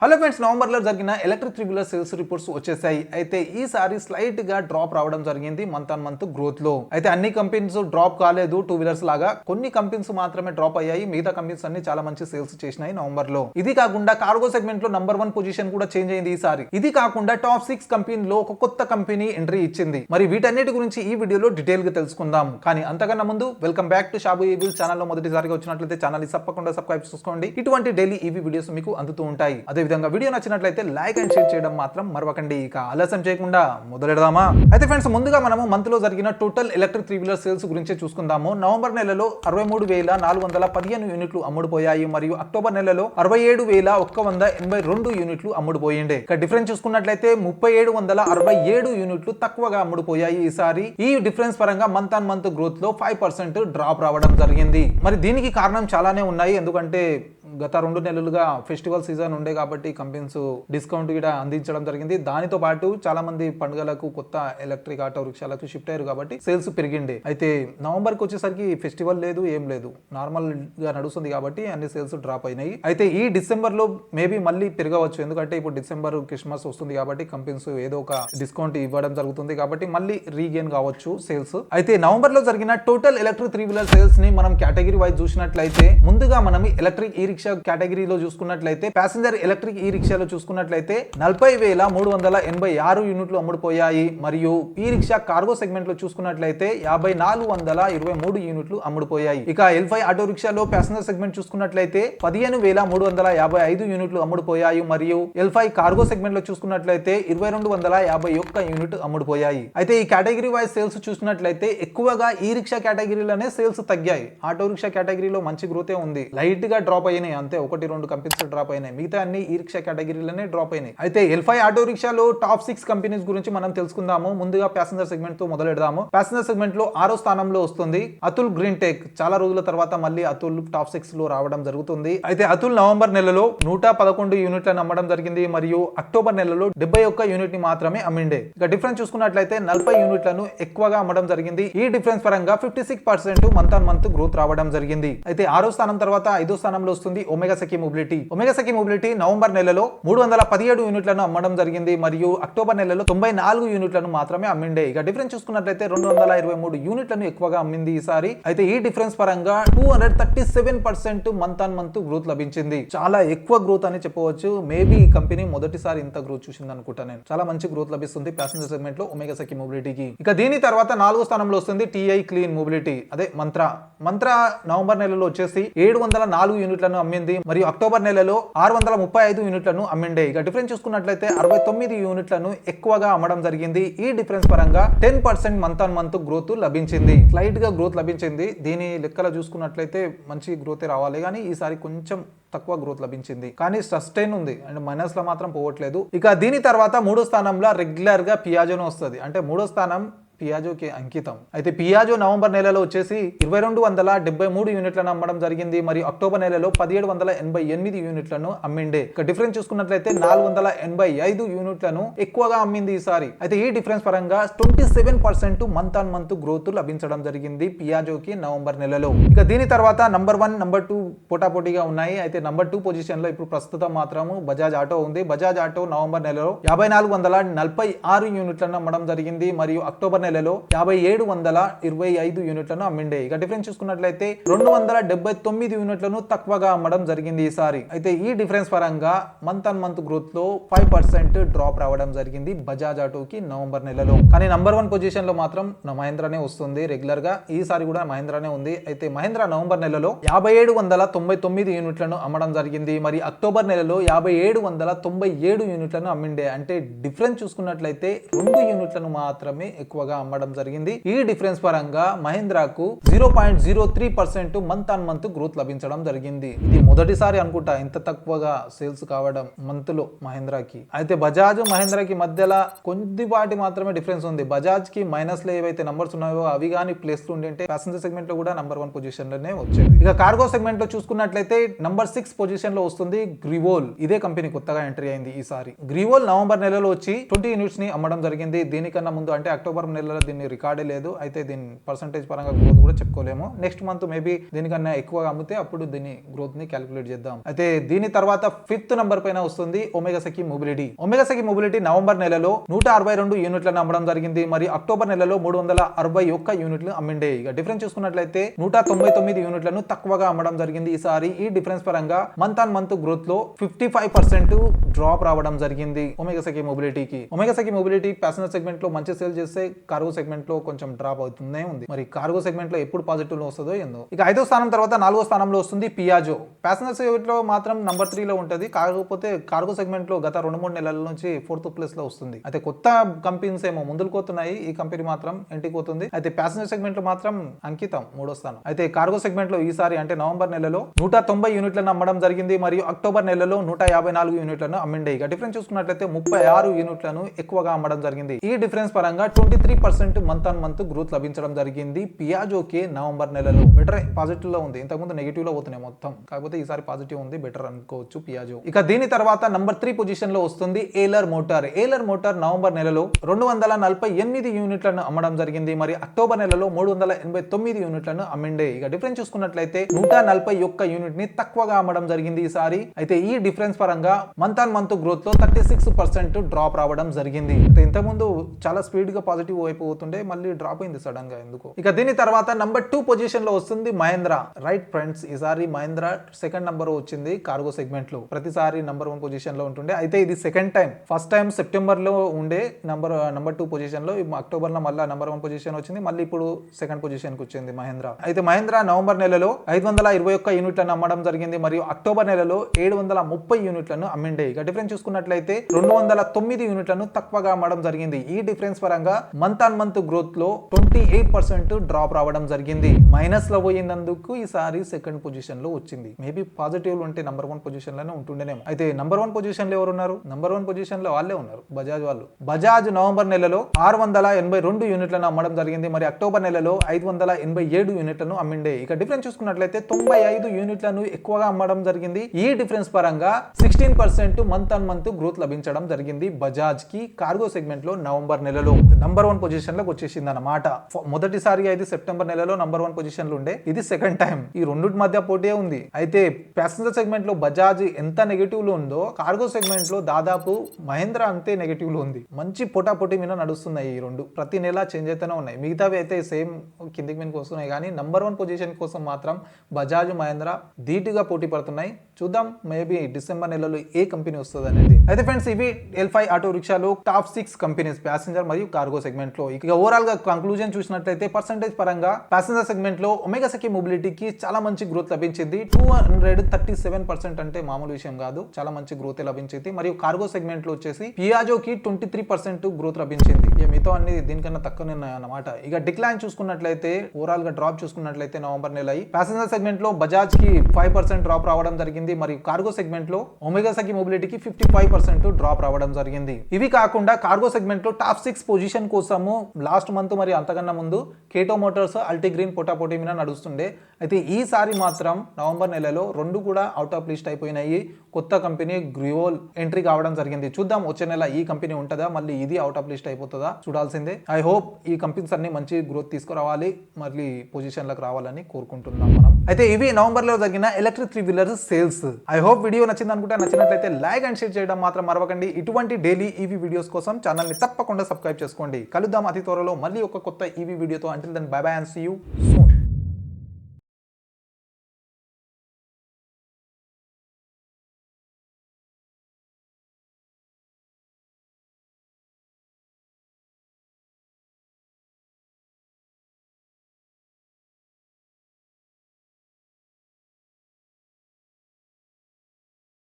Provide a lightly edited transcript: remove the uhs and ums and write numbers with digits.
Hello friends, నవంబర్లో జరిగిన electric three wheeler sales reports వచ్చేసాయి. అయితే ఈసారి స్లైట్ గా డ్రాప్ రావడం జరిగింది మంత్ ఆన్ మంత్ గ్రోత్ లో. అయితే అన్ని కంపెనీస్ డ్రాప్ కాలేదు టూ వీలర్స్ లాగా, కొన్ని కంపెనీస్ మాత్రమే డ్రాప్ అయ్యాయి. మిగతా కంపెనీస్ అన్ని చాలా మంచి సేల్స్ చేసినాయి నవంబర్ లో. ఇది కాకుండా కార్గో సెగ్మెంట్ లో నంబర్ 1 పొజిషన్ కూడా చేంజ్ అయింది ఈసారి. ఇది కాకుండా టాప్ 6 కంపెనీలో ఒక కొత్త కంపెనీ ఎంట్రీ ఇచ్చింది. మరి వీటన్నిటి గురించి ఈ వీడియోలో డీటెయిల్ గా తెలుసుకుందాం. కానీ అంతకన్నా ముందు welcome back to Shabu evil channel. లో మొదటిసారిగా వచ్చినట్లయితే ఛానల్ ని తప్పకుండా సబ్స్క్రైబ్ చేసుకోండి. ఇటువంటి డైలీ ఈవీ వీడియోస్ మీకు అందుతూ ఉంటాయి. అదే విధంగా వీడియో నచ్చినట్లయితే లైక్ అండ్ షేర్ చేయడం మాత్రం మరవకండి. ఇక ఆలస్యం చేయకుండా మొదలెడదామా? అయితే ఫ్రెండ్స్, ముందుగా మనము మంత్ లో జరిగిన total electric three wheeler sales గురించి చూసుకుందాము. నవంబర్ నెలలో 63,415 యూనిట్లు అమ్ముడుపోయాయి మరియు అక్టోబర్ నెలలో 67,182 యూనిట్లు అమ్ముడుపోయిండే. ఇక డిఫరెన్స్ చూసుకున్నట్లయితే 3,767 యూనిట్లు తక్కువగా అమ్ముడుపోయాయి ఈసారి. ఈ డిఫరెన్స్ పరంగా మంత్ ఆన్ మంత్ గ్రోత్ లో 5% డ్రాప్ రావడం జరిగింది. మరి దీనికి కారణం చాలానే ఉన్నాయి. ఎందుకంటే గత 2 నెలలుగా ఫెస్టివల్ సీజన్ ఉండే కాబట్టి కంపెనీస్ డిస్కౌంట్ కూడా అందించడం జరిగింది. దానితో పాటు చాలా మంది పండుగలకు కొత్త ఎలక్ట్రిక్ ఆటో రిక్షాలకు షిఫ్ట్ అయ్యారు కాబట్టి సేల్స్ పెరిగిండే. అయితే నవంబర్ కి వచ్చేసరికి ఫెస్టివల్ లేదు, ఏం లేదు, నార్మల్ గా నడుస్తుంది కాబట్టి అన్ని సేల్స్ డ్రాప్ అయినాయి. అయితే ఈ డిసెంబర్ లో మేబీ మళ్ళీ పెరగవచ్చు. ఎందుకంటే ఇప్పుడు డిసెంబర్ క్రిస్మస్ వస్తుంది కాబట్టి కంపెనీస్ ఏదో ఒక డిస్కౌంట్ ఇవ్వడం జరుగుతుంది కాబట్టి మళ్ళీ రీగెయిన్ కావచ్చు సేల్స్. అయితే నవంబర్ లో జరిగిన total electric three wheeler sales ని మనం కేటగిరీ వైజ్ చూసినట్లయితే, ముందుగా మనం ఎలక్ట్రిక్ ఈ రిక్షా కేటగిరీలో చూసుకున్నట్లయితే, ప్యాసింజర్ ఎలక్ట్రిక్ ఈ రిక్షాలో చూసుకున్నట్లయితే 40,386 యూనిట్లు అమ్ముడుపోయాయి. మరియు ఈ రిక్షా కార్గో సెగ్మెంట్ లో చూసుకున్నట్లయితే 54,23 యూనిట్లు అమ్ముడుపోయాయి. ఇక L5 ఆటో రిక్షాలో ప్యాసింజర్ సెగ్మెంట్ చూసుకున్నట్లయితే 15,355 యూనిట్లు అమ్ముడుపోయాయి. మరియు L5 కార్గో సెగ్మెంట్ లో చూసుకున్నట్లయితే 2,251 యూనిట్ అమ్ముడుపోయాయి. అయితే ఈ కేటగిరీ వైజ్ సేల్స్ చూసినట్లయితే ఎక్కువగా ఈ రిక్షా కేటగిరీలోనే సేల్స్ తగ్గాయి. ఆటో రిక్షా కేటగిరీలో మంచి గ్రోతే ఉంది, లైట్ గా డ్రాప్ అయినాయి అంతే, 1-2 కంపెనీస్ డ్రాప్ అయినాయి, మిగతా అన్ని ఈ రిక్షా కేటగిరీలోనే డ్రాప్ అయినాయి. అయితే L5 ఆటో రిక్షాలో టాప్ 6 కంపెనీస్ గురించి మనం తెలుసుకుందాము. ముందుగా ప్యాసింజర్ సెగ్మెంట్ తో మొదలెడదాము. ప్యాసింజర్ సెగ్మెంట్ లో 6వ స్థానంలో వస్తుంది అతుల్ గ్రీన్ టెక్. చాలా రోజుల తర్వాత మళ్ళీ అతుల్ టాప్ 6 లో రావడం జరుగుతుంది. అయితే అతుల్ నవంబర్ నెలలో 111 యూనిట్లను అమ్మడం జరిగింది మరియు అక్టోబర్ నెలలో 71 యూనిట్ ని మాత్రమే అమ్మిండే. ఇక డిఫరెన్స్ చూసుకున్నట్లయితే 40 యూనిట్లను ఎక్కువగా అమ్మడం జరిగింది. ఈ డిఫరెన్స్ పరంగా 56% మంత్ ఆన్ మంత్ గ్రోత్ రావడం జరిగింది. అయితే 6వ స్థానం తర్వాత 5వ స్థానంలో వస్తుంది ఒమేగా సఖీ మొబిలిటీ. ఒమేగా సఖీ మొబిలిటీ నవంబర్ నెలలో 317 యూనిట్లను అమ్మడం జరిగింది మరియు అక్టోబర్ నెలలో 94 యూనిట్లను మాత్రమే అమ్మిండే. ఇక డిఫరెన్స్ చూసుకున్నట్లయితే 223 యూనిట్లను ఎక్కువగా అమ్మింది ఈసారి. అయితే ఈ డిఫరెన్స్ పరంగా 237% మంత్ ఆన్ మంత్ గ్రోత్ లభించింది. చాలా ఎక్కువ గ్రోత్ అని చెప్పవచ్చు. మేబీ ఈ కంపెనీ మొదటిసారి ఇంత గ్రోత్ చూసింది అనుకుంటా నేను. చాలా మంచి గ్రోత్ లభిస్తుంది ప్యాసింజర్ సెగ్మెంట్ లో ఒమేగా సఖీ మొబిలిటీకి. ఇక దీని తర్వాత 4వ స్థానంలో వస్తుంది టిఐ క్లీన్ మొబిలిటీ, అదే మంత్రా. మంత్రా నవంబర్ నెలలో వచ్చేసి 704 యూనిట్లను అమ్మింది మరియు అక్టోబర్ నెలలో 635 యూనిట్లను అమ్మిండే. ఇక డిఫరెన్స్ చూసుకున్నట్లయితే 69 యూనిట్లను ఎక్కువగా అమ్మడం జరిగింది. ఈ డిఫరెన్స్ పరంగా 10% మంత్ ఆన్ మంత్ గ్రోత్ లభించింది. స్లైట్ గా గ్రోత్ లభించింది. దీని లెక్కలో చూసుకున్నట్లయితే మంచి గ్రోత్ రావాలి, కానీ ఈసారి కొంచెం తక్కువ గ్రోత్ లభించింది, కానీ సస్టైన్ ఉంది అండ్ మైనస్ లో మాత్రం పోవట్లేదు. ఇక దీని తర్వాత 3వ స్థానంలో రెగ్యులర్ గా పియాజోను వస్తుంది. అంటే 3వ స్థానం పియాజోకి అంకితం. అయితే పియాజో నవంబర్ నెలలో వచ్చేసి 2,273 యూనిట్లను అమ్మడం జరిగింది మరియు అక్టోబర్ నెలలో 1,788 యూనిట్లను అమ్మిండే. ఇక డిఫరెన్స్ చూసుకున్నట్లయితే 485 యూనిట్లను ఎక్కువగా అమ్మింది ఈసారి. అయితే ఈ డిఫరెన్స్ పరంగా 27% మంత్ ఆన్ మంత్ గ్రోత్ లభించడం జరిగింది పియాజోకి నవంబర్ నెలలో. ఇక దీని తర్వాత నంబర్ 1, నంబర్ 2 పోటాపోటీగా ఉన్నాయి. అయితే నంబర్ 2 పొజిషన్ లో ఇప్పుడు ప్రస్తుతం మాత్రము బజాజ్ ఆటో ఉంది. బజాజ్ ఆటో నవంబర్ నెలలో 5,446 యూనిట్లను అమ్మడం జరిగింది మరియు అక్టోబర్ నెలలో 5,725 యూనిట్లను అమ్మిండే. ఇక డిఫరెన్స్ చూసుకున్నట్లయితే 279 యూనిట్లను తక్కువగా అమ్మడం జరిగింది ఈసారి. అయితే ఈ డిఫరెన్స్ పరంగా మంత్ ఆన్ మంత్ గ్రోత్ లో 5% డ్రాప్ రావడం జరిగింది బజాజ్ ఆటోకి నవంబర్ నెలలో. కానీ నంబర్ 1 పొజిషన్ లో మాత్రం మహేంద్రానే వస్తుంది రెగ్యులర్ గా. ఈసారి కూడా మహేంద్రానే ఉంది. అయితే మహేంద్రా నవంబర్ నెలలో 5,799 యూనిట్లను అమ్మడం జరిగింది మరి అక్టోబర్ నెలలో 5,797 యూనిట్లను అమ్మిండే. అంటే డిఫరెన్స్ చూసుకున్నట్లయితే 2 యూనిట్లను మాత్రమే ఎక్కువగా అమ్మడం జరిగింది. ఈ డిఫరెన్స్ పరంగా మహేంద్రాకు 0.03% మంత్ ఆన్ మంత్ గ్రోత్ లభించడం జరిగింది. ఇది మొదటిసారి అనుకుంటా ఇంత తక్కువగా సేల్స్ కావడం మంత్ లో మహేంద్రాకి. అయితే బజాజ్ మహేంద్రాకి మధ్యలో కొద్దిపాటి మాత్రమే డిఫరెన్స్ ఉంది. బజాజ్ కి మైనస్ లో ఏవైతే నంబర్స్ ఉన్నాయో అవి కానీ ప్లేస్ లో ఉంటే ప్యాసింజర్ సెగ్మెంట్ లో కూడా నంబర్ 1 పొజిషన్ లోనే వచ్చేది. ఇక కార్గో సెగ్మెంట్ లో చూసుకున్నట్లయితే నంబర్ 6 పొజిషన్ లో వస్తుంది గ్రివోల్. ఇదే కంపెనీ కొత్తగా ఎంట్రీ అయింది ఈసారి. గ్రివోల్ నవంబర్ నెలలో వచ్చి 20 యూనిట్స్ ని అమ్మడం జరిగింది. దీనికన్నా ముందు అంటే అక్టోబర్ నెలలో నెలల దీన్ని రికార్డే లేదు. అయితే దీని పర్సంటేజ్ పరంగా గ్రోత్ కూడా చెప్పుకోలేము. నెక్స్ట్ మంత్ మేబీ దీనికన్నా ఎక్కువగా అమ్మితే అప్పుడు దీని గ్రోత్ ని క్యాలిక్యులేట్ చేద్దాం. అయితే దీని తర్వాత 5th నంబర్ పైన వస్తుంది ఒమేగా సఖి మొబిలిటీ. ఒమేగా సఖి మొబిలిటీ నవంబర్ నెలలో 162 యూనిట్లను అమ్మడం జరిగింది. మరి అక్టోబర్ నెలలో 361 యూనిట్లు అమ్మిండే. ఇక డిఫరెన్స్ చూసుకున్నట్లయితే 199 యూనిట్లను తక్కువగా అమ్మడం జరిగింది ఈసారి. ఈ డిఫరెన్స్ పరంగా మంత్ ఆన్ మంత్ గ్రోత్ లో 55% డ్రాప్ రావడం జరిగింది ఒమేగా సఖి మొబిలిటీకి. ఒమేగా సఖి మొబిలిటీ ప్యాసింజర్ సెగ్మెంట్ లో మంచి సేల్ చేస్తే కార్గో సెగ్మెంట్ లో కొంచెం డ్రాప్ అవుతుందే ఉంది. మరి కార్గో సెగ్మెంట్ లో ఎప్పుడు పాజిటివ్ లో వస్తుందో ఏందో. ఇక 5వ స్థానం తర్వాత 4వ స్థానంలో వస్తుంది పియాజో. ప్యాసింజర్ సెగ్మెంట్ లో మాత్రం నంబర్ 3 లో ఉంటది. కాకపోతే కార్గో సెగ్మెంట్ లో గత 2-3 నెలల నుంచి 4th ప్లేస్ లో వస్తుంది. అయితే కొత్త కంపెనీస్ ఏమో ముందుకు పోతున్నాయి, ఈ కంపెనీ మాత్రం ఇంటికి పోతుంది. అయితే ప్యాసింజర్ సెగ్మెంట్ లో మాత్రం అంకితం 3వ స్థానం. అయితే కార్గో సెగ్మెంట్ లో ఈసారి అంటే నవంబర్ నెలలో 190 యూనిట్లను అమ్మడం జరిగింది. మరియు అక్టోబర్ నెలలో 154 యూనిట్లను అమ్మిండే. ఇక డిఫరెన్స్ చూసుకున్నట్లయితే 36 యూనిట్లను ఎక్కువగా అమ్మడం జరిగింది. ఈ డిఫరెన్స్ పరంగా 23% మంత్ ఆన్ మంత్ గ్రోత్ లభించడం జరిగింది పియాజోకి నవంబర్ నెలలో. బెటర్ పాజిటివ్ లో ఉంది, ఇంతకుముందు నెగిటివ్ లో పోతున్నాయి మొత్తం. కాకపోతే ఈసారి పాజిటివ్ ఉంది, బెటర్ అనుకోవచ్చు పియాజో. ఇక దీని తర్వాత నంబర్ 3 పొజిషన్ లో వస్తుంది ఏలర్ మోటార్. ఏలర్ మోటార్ నవంబర్ నెలలో 248 యూనిట్లను అమ్మడం జరిగింది. మరి అక్టోబర్ నెలలో 389 యూనిట్లను అమ్మిండే. ఇక డిఫరెన్స్ చూసుకున్నట్లయితే 141 యూనిట్ ని తక్కువగా అమ్మడం జరిగింది ఈసారి. అయితే ఈ డిఫరెన్స్ పరంగా మంత్ ఆన్ మంత్ గ్రోత్ లో 36% డ్రాప్ రావడం జరిగింది. ఇంతకుముందు చాలా స్పీడ్ గా పాజిటివ్ వైపు పోతుండే, మళ్ళీ డ్రాప్ అయింది సడన్ గా ఎందుకు. ఇక దీని తర్వాత నంబర్ 2 పొజిషన్ లో వస్తుంది మహేంద్రా. రైట్ ఫ్రెండ్స్, ఈసారి మహేంద్రా సెకండ్ నంబర్ వచ్చింది కార్గో సెగ్మెంట్ లో. ప్రతిసారి నంబర్ 1 పొజిషన్ లో ఉంటుండే. అయితే ఇది second time. First time September లో ఉండే నంబర్ 2 పొజిషన్ లో, అక్టోబర్ లో మళ్ళీ నంబర్ 1 పొజిషన్ వచ్చింది. మళ్ళీ ఇప్పుడు సెకండ్ పొజిషన్ కి వచ్చింది మహేంద్రా. అయితే మహేంద్రా నవంబర్ నెలలో 521 యూనిట్లను అమ్మడం జరిగింది. మరియు అక్టోబర్ నెలలో 730 యూనిట్లను అమ్మిండే. ఇక డిఫరెన్స్ చూసుకున్నట్లయితే 209 యూనిట్లను తక్కువగా అమ్మడం జరిగింది. ఈ డిఫరెన్స్ పరంగా మంత్ ఆన్ మంత్ గ్రోత్ లో 28% డ్రాప్ రావడం జరిగింది. మైనస్ లో పోయినందుకు ఈసారి సెకండ్ పొజిషన్ లో వచ్చింది. మేబీ పాజిటివ్ ఉంటే నంబర్ 1 పొజిషన్ లోనే ఉంటుండేనేమో. అయితే నంబర్ 1 పొజిషన్ లో ఎవరు ఉన్నారు? నంబర్ 1 పొజిషన్ లో వాళ్ళే ఉన్నారు, బజాజ్ వాళ్ళు. బజాజ్ నవంబర్ నెలలో 682 యూనిట్లను అమ్మడం జరిగింది. మరి అక్టోబర్ నెలలో 587 యూనిట్లను అమ్మిండే. ఇక డిఫరెన్స్ చూసుకున్నట్లయితే 95 యూనిట్లను ఎక్కువగా అమ్మడం జరిగింది. ఈ డిఫరెన్స్ పరంగా 16% మంత్ ఆన్ మంత్ గ్రోత్ లభించడం జరిగింది బజాజ్ కి కార్గో సెగ్మెంట్ లో నవంబర్ నెలలో. నంబర్ 1 పొజిషన్ లోకి వచ్చేసింది అన్నమాట. మొదటిసారిగా ఇది సెప్టెంబర్ నెలలో నంబర్ 1 పొజిషన్ లో ఉండే, ఇది సెకండ్ టైం. ఈ రెండింటి మధ్య పోటీ ఉంది. అయితే ప్యాసింజర్ సెగ్మెంట్ లో బజాజ్ ఎంత నెగటివ్ లో ఉందో, కార్గో సెగ్మెంట్ లో దాదాపు మహేంద్ర అంతే నెగటివ్ లో ఉంది. మంచి పోటాపోటీ మీద నడుస్తున్నాయి ఈ రెండు. ప్రతి నెల చేంజ్ అయితేనే ఉన్నాయి. మిగతావి అయితే సేమ్ కిందికి మీదకి వస్తున్నాయి. కానీ నంబర్ 1 పొజిషన్ కోసం మాత్రం బజాజ్ మహేంద్ర ధీటుగా పోటీ పడుతున్నాయి. చూద్దాం మేబీ డిసెంబర్ నెలలో ఏ కంపెనీ వస్తుంది అనేది. అయితే ఫ్రెండ్స్, ఇవి L5 ఆటో రిక్షాలో టాప్ 6 కంపెనీస్ ప్యాసింజర్ మరియు కార్గో సెగ్మెంట్ లో. ఇక ఓవరాల్ గా కంక్లూజన్ చూసినట్లయితే పర్సెంటేజ్ పరంగా ప్యాసింజర్ సెగ్మెంట్ లో ఒమేగా సఖి మొబిలిటీకి చాలా మంచి గ్రోత్ లభించింది. 237% అంటే మామూలు విషయం కాదు, చాలా మంచి గ్రోత్ లభించింది. మరియు కార్గో సెగ్మెంట్ లో వచ్చేసి పియాజోకి 23% గ్రోత్ లభించింది. మిగతా అన్ని దీనికన్నా తక్కువనే అన్నమాట. ఇక డిక్లైన్ చూసుకున్నట్లయితే, ఓవరాల్ గా డ్రాప్ చూసుకున్నట్లయితే నవంబర్ నెల ప్యాసింజర్ సెగ్మెంట్ లో బజాజ్ కి 5% డ్రాప్ రావడం జరిగింది. మరియు కార్గో సెగ్మెంట్ లో ఒమేగా సఖి మొబిలిటీకి 55% డ్రాప్ రావడం జరిగింది. ఇవి కాకుండా కార్గో సెగ్మెంట్ లో టాప్ 6 పొజిషన్ కోసము లాస్ట్ మంత్ మరి అంతకన్నా ముందు కేటో మోటార్స్, అల్టిగ్రీన్ పోటాపోటీ మీద నడుస్తుండే. అయితే ఈసారి మాత్రం నవంబర్ నెలలో 2 కూడా అవుట్ ఆఫ్ లిస్ట్ అయిపోయినాయి. కొత్త కంపెనీ గ్రివోల్ ఎంట్రీ కావడం జరిగింది. చూద్దాం వచ్చే నెల ఈ కంపెనీ ఉంటుందా, మళ్ళీ ఇది అవుట్ ఆఫ్ లిస్ట్ అయిపోతుందా చూడాల్సిందే. ఐ హోప్ ఈ కంపెనీస్ అన్ని మంచి గ్రోత్ తీసుకురావాలి, మళ్ళీ పొజిషన్లకు రావాలని కోరుకుంటున్నాం మనం. అయితే ఇవి నవంబర్ లో జరిగిన electric 3 wheeler sales. I hope video నచ్చింది అనుకుంటే, నచ్చినట్లయితే లైక్ అండ్ షేర్ చేయడం మాత్రం మరవకండి. ఇటువంటి డైలీ ఈవీ వీడియోస్ కోసం ఛానల్ ని తప్పకుండా సబ్స్క్రైబ్ చేసుకోండి. కలుద్దాం అతి త్వరలో మళ్ళీ ఒక కొత్త ఈవీ వీడియోతో. Until then bye bye and see you soon.